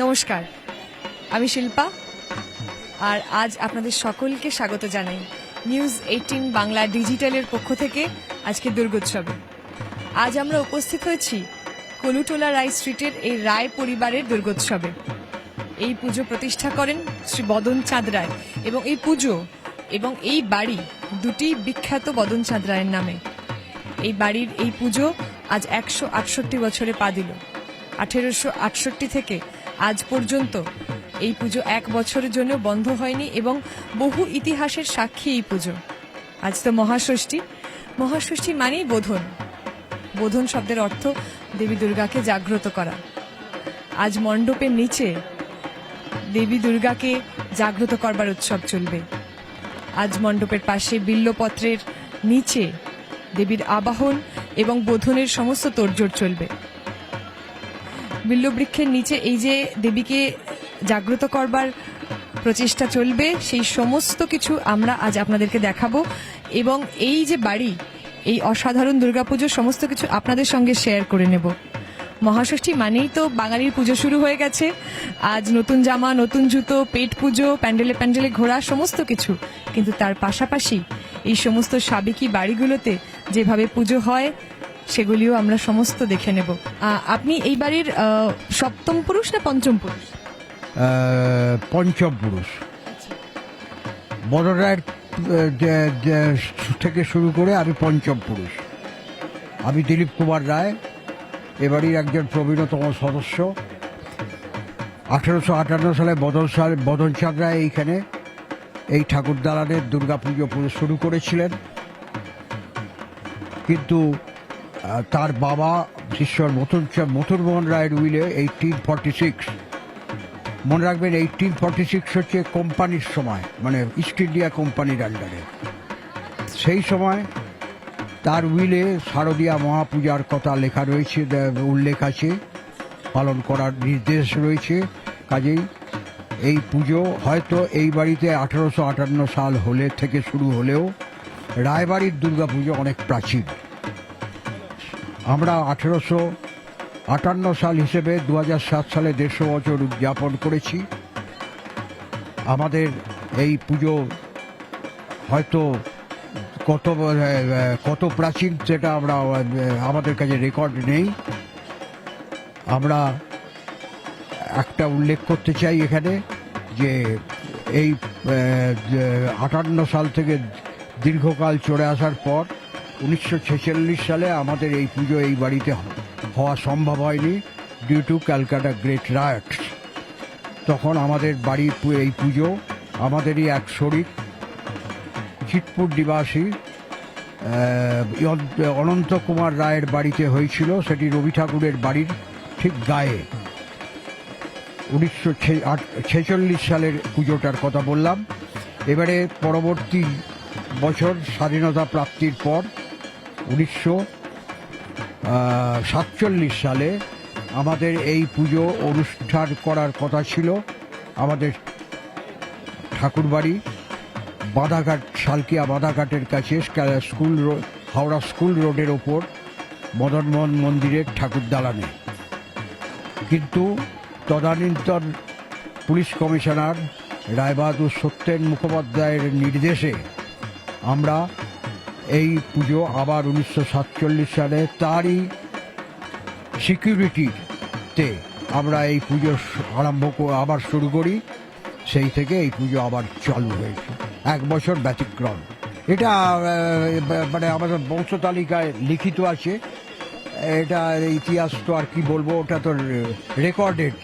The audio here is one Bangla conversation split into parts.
নমস্কার, আমি শিল্পা, আর আজ আপনাদের সকলকে স্বাগত জানাই নিউজ 18 বাংলা ডিজিটালের পক্ষ থেকে আজকে দুর্গোৎসবে। আজ আমরা উপস্থিত হয়েছি কলুটোলা রায় স্ট্রিটের এই রায় পরিবারের দুর্গোৎসবে। এই পুজো প্রতিষ্ঠা করেন শ্রী বদন চাঁদ রায়, এবং এই পুজো এবং এই বাড়ি দুটি বিখ্যাত বদন চাঁদ রায়ের নামে। এই বাড়ির এই পুজো আজ 168 বছরে পা দিল। 1868 থেকে আজ পর্যন্ত এই পুজো এক বছরের জন্য বন্ধ হয়নি, এবং বহু ইতিহাসের সাক্ষী এই পুজো। আজ তো মহাষষ্ঠী। মহাষষ্ঠী মানেই বোধন। বোধন শব্দের অর্থ দেবী দুর্গাকে জাগ্রত করা। আজ মণ্ডপের নিচে দেবী দুর্গাকে জাগ্রত করবার উৎসব চলবে। আজ মণ্ডপের পাশে বিল্লপত্রের নিচে দেবীর আবাহন এবং বোধনের সমস্ত তোড়জোড় চলবে। বিল্লবৃক্ষের নিচে এই যে দেবীকে জাগ্রত করবার প্রচেষ্টা চলবে, সেই সমস্ত কিছু আমরা আজ আপনাদেরকে দেখাবো, এবং এই যে বাড়ি, এই অসাধারণ দুর্গাপুজোর সমস্ত কিছু আপনাদের সঙ্গে শেয়ার করে নেব। মহাষষ্ঠী মানেই তো বাঙালির পুজো শুরু হয়ে গেছে। আজ নতুন জামা, নতুন জুতো, পেট পুজো, প্যান্ডেলে প্যান্ডেলে ঘোরা, সমস্ত কিছু। কিন্তু তার পাশাপাশি এই সমস্ত সাবেকি বাড়িগুলোতে যেভাবে পুজো হয় সেগুলিও আমরা সমস্ত দেখে নেব। আপনি এই বাড়ির সপ্তম পুরুষ না পঞ্চম পুরুষ? পঞ্চম পুরুষ। বড় রায়ের থেকে শুরু করে আমি পঞ্চম পুরুষ। আমি দিলীপ কুমার রায়, এ বাড়ির একজন প্রবীণতম সদস্য। 1858 সালে বদন চাঁদ রায় এইখানে এই ঠাকুর দালানের দুর্গাপুজো শুরু করেছিলেন, কিন্তু তার বাবা ঈশ্বর মথুরমোহন রায়ের উইলে 1846, মনে রাখবেন 1846 হচ্ছে কোম্পানির সময়, মানে ইস্ট ইন্ডিয়া কোম্পানির আন্ডারে। সেই সময় তার উইলে শারদীয়া মহাপূজার কথা লেখা রয়েছে, উল্লেখ আছে, পালন করার নির্দেশ রয়েছে। কাজেই এই পুজো হয়তো এই বাড়িতে 1858 সাল থেকে শুরু হলেও রায়বাড়ির দুর্গাপুজো অনেক প্রাচীন। আমরা 1858 সাল হিসেবে 2007 সালে 150 বছর উদযাপন করেছি। আমাদের এই পুজো হয়তো কত প্রাচীন সেটা আমাদের কাছে রেকর্ড নেই। আমরা একটা উল্লেখ করতে চাই এখানে যে এই 58 সাল থেকে দীর্ঘকাল চলে আসার পর 1946 সালে আমাদের এই পুজো এই বাড়িতে হওয়া সম্ভব হয়নি, due to Calcutta great riots. তখন আমাদের বাড়ির এই পুজো আমাদেরই এক শরিক চিতপুর নিবাসী অনন্ত কুমার রায়ের বাড়িতে হয়েছিল। সেটি রবি ঠাকুরের বাড়ির ঠিক গায়ে। 1946 সালের পুজোটার কথা বললাম। এবারে পরবর্তী বছর স্বাধীনতা প্রাপ্তির পর 1947 সালে আমাদের এই পুজো অনুষ্ঠান করার কথা ছিল আমাদের ঠাকুরবাড়ি বাঁধাঘাট, শালকিয়া বাঁধাঘাটের কাছে হাওড়া স্কুল রোডের ওপর মদনমোহন মন্দিরের ঠাকুর দালানে। কিন্তু তদানীন্তন পুলিশ কমিশনার রায়বাহাদুর সত্যেন মুখোপাধ্যায়ের নির্দেশে আমরা এই পুজো আবার 1947 সালে তারই সিকিউরিটিতে আমরা এই পুজো আবার শুরু করি। সেই থেকে এই পুজো আবার চালু হয়েছে, এক বছর ব্যতিক্রম। এটা মানে আমাদের বংশ তালিকায় লিখিত আছে। এটা ইতিহাস তো আর কি বলবো, ওটা তো রেকর্ডেড,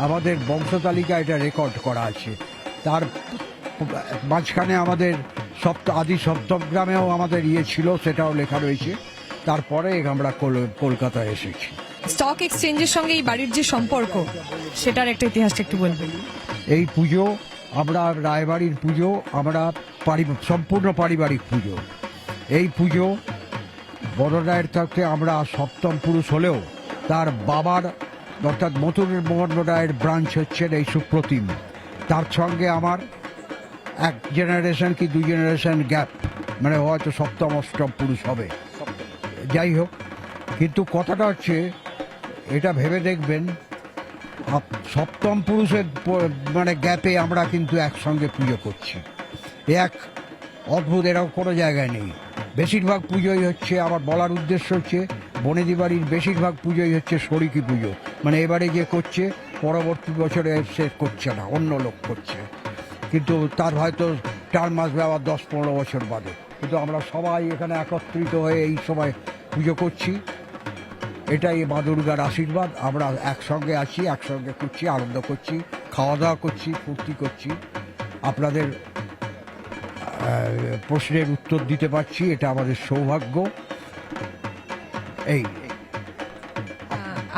আমাদের বংশ তালিকায় এটা রেকর্ড করা আছে। তার মাঝখানে আমাদের আদি সপ্তমগ্রামেও আমাদের ছিল, সেটাও লেখা রয়েছে। তারপরে আমরা কলকাতায় এসেছি। স্টক এক্সচেঞ্জের সঙ্গে এই বাড়ির যে সম্পর্ক, সেটার একটা ইতিহাসটা একটু বলবেন। এই পুজো আমরা রায়বাড়ির পুজো, আমরা সম্পূর্ণ পারিবারিক পুজো। এই পুজো বড় রায়ের থাকতে আমরা সপ্তম পুরুষ হলেও তার বাবার অর্থাৎ মথুরমোহন রায়ের ব্রাঞ্চ হচ্ছেন এই সুপ্রতিম। তার সঙ্গে আমার এক জেনারেশন কি 2 জেনারেশন গ্যাপ, মানে হয়তো সপ্তম অষ্টম পুরুষ হবে। যাই হোক, কিন্তু কথাটা হচ্ছে এটা ভেবে দেখবেন সপ্তম পুরুষের মানে গ্যাপে আমরা কিন্তু একসঙ্গে পুজো করছি। এক অদ্ভুত, এরকম কোনো জায়গায় নেই। বেশিরভাগ পুজোই হচ্ছে, আমার বলার উদ্দেশ্য হচ্ছে বনেদি বাড়ির বেশিরভাগ পুজোই হচ্ছে শরিকি পুজো, মানে এবারে যে করছে পরবর্তী বছরে সে করছে না, অন্য লোক করছে, কিন্তু তার হয়তো টার্ম আসবে আবার 10-15 বছর বাদে। কিন্তু আমরা সবাই এখানে একত্রিত হয়ে এই সময় পুজো করছি, এটাই মা দুর্গার আশীর্বাদ। আমরা একসঙ্গে আছি, একসঙ্গে করছি, আনন্দ করছি, খাওয়া দাওয়া করছি, ফুর্তি করছি। আপনাদের প্রশ্নের উত্তর দিতে পারছি, এটা আমাদের সৌভাগ্য। এই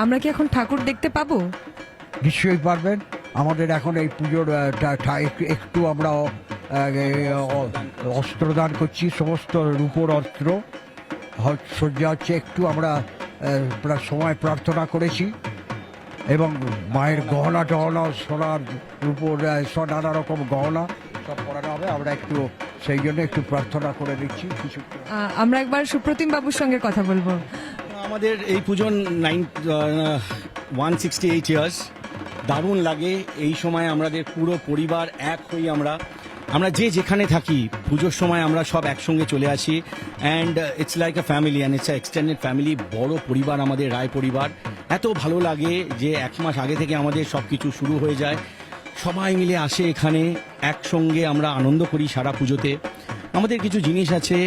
আমরা কি এখন ঠাকুর দেখতে পাবো? নিশ্চয়ই পারবেন। আমাদের এখন এই পুজোর একটু আমরা অস্ত্রদান করছি, সমস্ত রূপোর অস্ত্র সজ্জা হচ্ছে। একটু আমরা প্রায় সময় প্রার্থনা করেছি এবং মায়ের গহনা টহনা, সোনার রূপোর নানা রকম গহনা সব পরানো হবে। আমরা একটু সেই জন্য একটু প্রার্থনা করে দিচ্ছি কিছু। আমরা একবার সুপ্রতিম বাবুর সঙ্গে কথা বলবো। আমাদের এই পুজো 168 ইয়ার্স, দারুণ লাগে। এই সময় আমাদের পুরো পরিবার এক হই। আমরা যে যেখানে থাকি পুজোর সময় আমরা সব একসঙ্গে চলে আসি, and it's like a family, and it's a extended family. বড় পরিবার আমাদের, রায় পরিবার। এত ভালো লাগে যে 1 মাস আগে থেকে আমাদের সব কিছু শুরু হয়ে যায়। সবাই মিলে আসে এখানে, একসঙ্গে আমরা আনন্দ করি সারা পুজোতে। আমাদের কিছু জিনিস আছে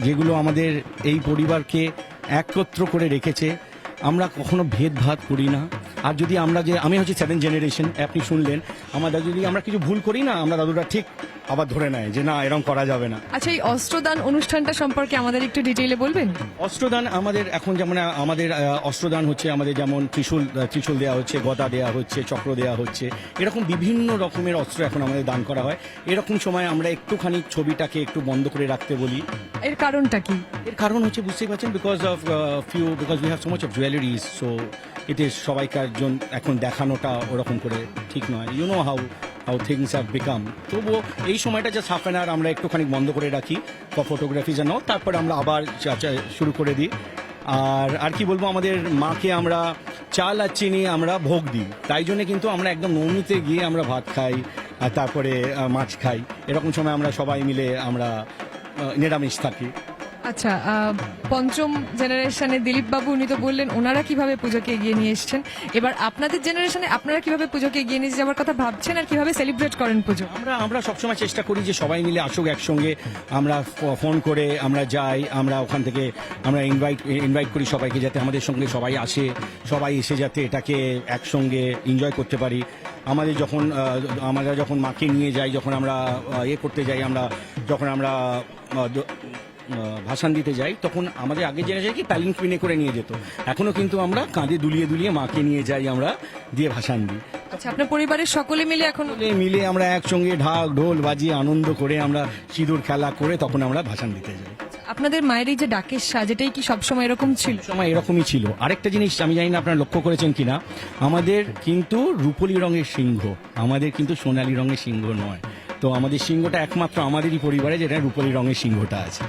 যেগুলো আমাদের এই পরিবারকে একত্র করে রেখেছে। আমরা কখনো ভেদভাদ করি না। আর যদি আমি হচ্ছে 7th জেনারেশন, আপনি শুনলেন, যদি আমরা কিছু ভুল করি না, আমরা দাদুরা ঠিক আবার ধরে নেয় যে না, এরকম করা যাবে না। আচ্ছা, এই অস্ত্রদান অনুষ্ঠানটা সম্পর্কে আমাদের একটু ডিটেইলে বলবেন? অস্ত্রদান আমাদের এখন যেমন আমাদের অস্ত্রদান হচ্ছে, আমাদের যেমন ত্রিশূল দেওয়া হচ্ছে, গদা দেওয়া হচ্ছে, চক্র দেওয়া হচ্ছে, এরকম বিভিন্ন রকমের অস্ত্র এখন আমাদের দান করা হয়। এরকম সময় আমরা একটুখানি ছবিটাকে একটু বন্ধ করে রাখতে বলি। এর কারণটা কি? এর কারণ হচ্ছে, বুঝতেই পারছেন, because we have so much of jewelleries, so it is সবাইকার জন্য এখন দেখানোটা ওরকম করে ঠিক নয়। You know how things have become. তবুও এই সময়টা জাস্ট হাফ অ্যান আওয়ার আমরা একটুখানি বন্ধ করে রাখি ফর ফটোগ্রাফি যেন, তারপরে আমরা আবার শুরু করে দিই। আর কি বলবো, আমাদের মাকে আমরা চাল আর চিনি আমরা ভোগ দিই, তাই জন্য কিন্তু আমরা একদম নবমীতে গিয়ে আমরা ভাত খাই আর তারপরে মাছ খাই। এরকম সময় আমরা সবাই মিলে আমরা নিরামিষ থাকি। আচ্ছা, পঞ্চম জেনারেশনে দিলীপ বাবু, উনি তো বললেন ওনারা কিভাবে পুজোকে এগিয়ে নিয়ে এসেছেন। এবার আপনাদের জেনারেশনে আপনারা কিভাবে পুজোকে এগিয়ে নিয়ে যাওয়ার কথা ভাবছেন আর কিভাবে সেলিব্রেট করেন পুজো? আমরা সবসময় চেষ্টা করি যে সবাই মিলে আসুক একসঙ্গে। আমরা ফোন করে আমরা যাই, আমরা ওখান থেকে আমরা ইনভাইট করি সবাইকে, যাতে আমাদের সঙ্গে সবাই আসে, সবাই এসে যাতে এটাকে একসঙ্গে এনজয় করতে পারি। আমরা যখন মাকে নিয়ে যাই, যখন আমরা করতে যাই, যখন আমরা ভাসান দিতে যাই, তখন আমাদের আগে জেনারেশন কি প্যালিনকুইনে করে নিয়ে যেত, এখনো কিন্তু আমরা কাঁধে দুলিয়ে দুলিয়ে মাকে নিয়ে যাই, আমরা দিয়ে ভাসান দিই। আচ্ছা, আপনার পরিবারের সকলে মিলে এখন মিলে আমরা একসঙ্গে ঢাক ঢোল বাজিয়ে আনন্দ করে আমরা সিঁদুর খেলা করে তখন আমরা ভাসান দিতে যাই। আপনাদের মায়ের এই যে ডাকের সাজ, এটাই কি সবসময় এরকম ছিল? সময় এরকমই ছিল। আরেকটা জিনিস আমি জানি না আপনারা লক্ষ্য করেছেন কিনা, আমাদের কিন্তু রূপলি রঙের সিংহ, আমাদের কিন্তু সোনালী রঙের সিংহ নয়। তো আমাদের সিংহটা একমাত্র আমাদেরই পরিবারে, যেটা রূপলি রঙের সিংহটা আছে।